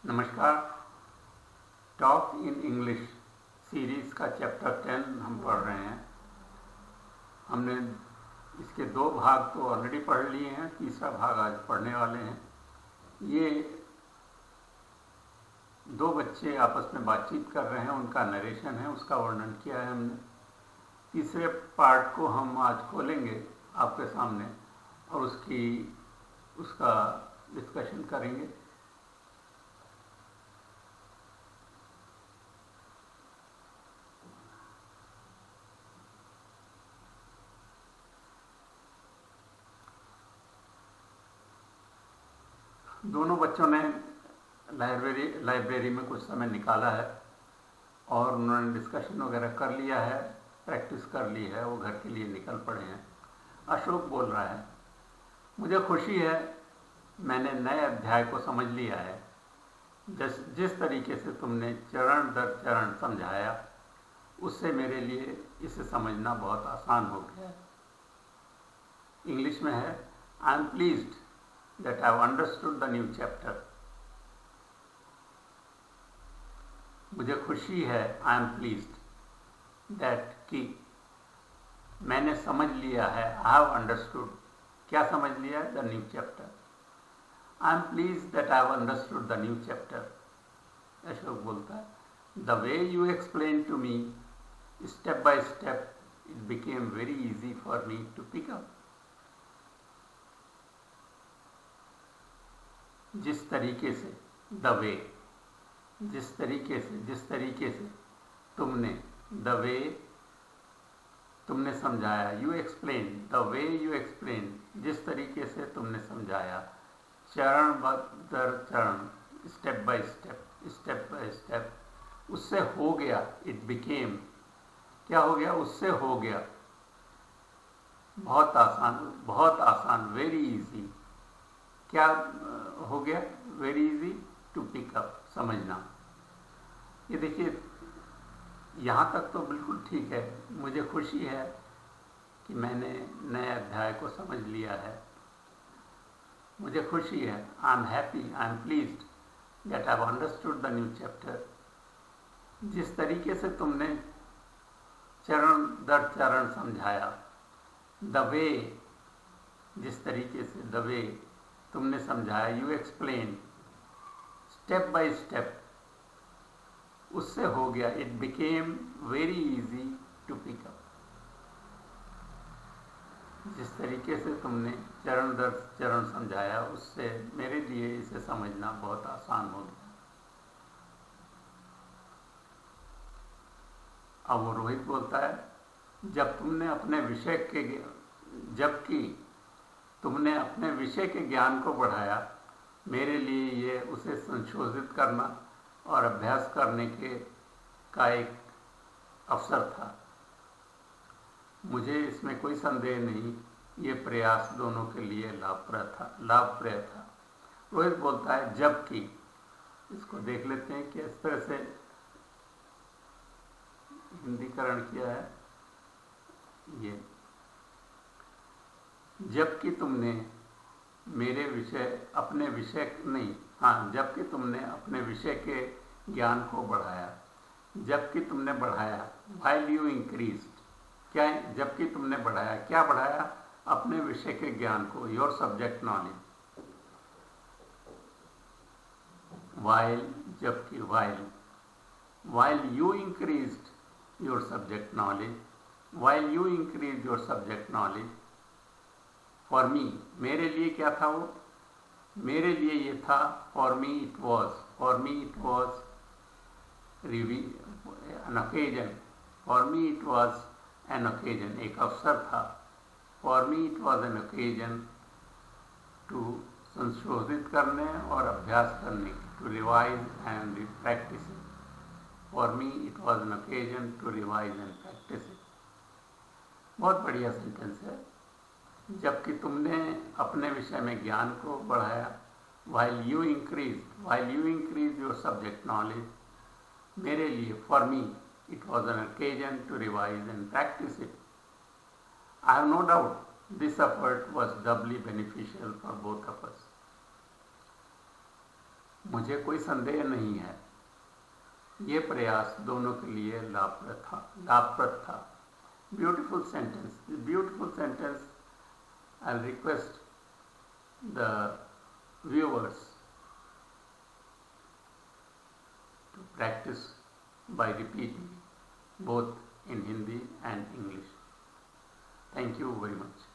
नमस्कार। Talk in English series का chapter 10 हम पढ़ रहे हैं। हमने इसके दो भाग तो ऑलरेडी पढ़ लिए हैं, तीसरा भाग आज पढ़ने वाले हैं। ये दो बच्चे आपस में बातचीत कर रहे हैं, उनका नरेशन है, उसका वर्णन किया है हमने। तीसरे पार्ट को हम आज खोलेंगे आपके सामने और उसका डिस्कशन करेंगे। दोनों बच्चों ने लाइब्रेरी में कुछ समय निकाला है और उन्होंने डिस्कशन वगैरह कर लिया है, प्रैक्टिस कर ली है, वो घर के लिए निकल पड़े हैं। अशोक बोल रहा है, मुझे खुशी है मैंने नए अध्याय को समझ लिया है। जिस तरीके से तुमने चरण दर चरण समझाया, उससे मेरे लिए इसे समझना बहुत आसान हो गया है। इंग्लिश में है, I am pleased that I have understood the new chapter. मुझे खुशी है, I am pleased that कि मैंने समझ लिया है, I have understood. क्या समझ लिया है? The new chapter. I am pleased that I have understood the new chapter. Ashok बोलता है, the way you explained to me step by step, it became very easy for me to pick up. जिस तरीके से, the way, जिस तरीके से तुमने, the way तुमने समझाया, you explain, the way you explain, जिस तरीके से तुमने समझाया, चरण दर चरण, स्टेप बाय स्टेप, उससे हो गया, इट बिकेम, क्या हो गया? उससे हो गया, बहुत आसान, वेरी इजी। क्या हो गया? Very easy to pick up, समझना। ये देखिए, यहाँ तक तो बिल्कुल ठीक है। मुझे खुशी है कि मैंने नए अध्याय को समझ लिया है। मुझे खुशी है, I am happy, I am pleased that I have understood the new chapter. जिस तरीके से तुमने चरण दर चरण समझाया, द वे, जिस तरीके से, द वे तुमने समझाया, you explain, step by step, उससे हो गया, it became very easy to pick up. जिस तरीके से तुमने चरण दर चरण समझाया, उससे मेरे लिए इसे समझना बहुत आसान हो गया। अब वो रोहित बोलता है, जबकि तुमने अपने विषय के ज्ञान को बढ़ाया, मेरे लिए ये उसे संशोधित करना और अभ्यास करने का एक अवसर था। मुझे इसमें कोई संदेह नहीं, ये प्रयास दोनों के लिए लाभप्रद था। रोहित बोलता है, जबकि, इसको देख लेते हैं कि इस तरह से हिंदीकरण किया है। ये जबकि तुमने जबकि तुमने अपने विषय के ज्ञान को बढ़ाया, जबकि तुमने बढ़ाया, while you increased, क्या? जबकि तुमने बढ़ाया, क्या बढ़ाया? अपने विषय के ज्ञान को, your subject knowledge। जबकि while you increased your subject knowledge, for me, मेरे लिए क्या था वो? मेरे लिए ये था, for me it was an occasion, एक अवसर था। For me it was an occasion to संशोधित करने और अभ्यास करने की, to revise and practice it. For me it was an occasion to revise and practice it. बहुत बढ़िया सेंटेंस है। जबकि तुमने अपने विषय में ज्ञान को बढ़ाया, while you increased your subject knowledge, मेरे लिए, for me, it was an occasion to revise and practice it. I have no doubt this effort was doubly beneficial for both of us. मुझे कोई संदेह नहीं है ये प्रयास दोनों के लिए लाभप्रद था। Beautiful sentence. I'll request the viewers to practice by repeating both in Hindi and English. Thank you very much.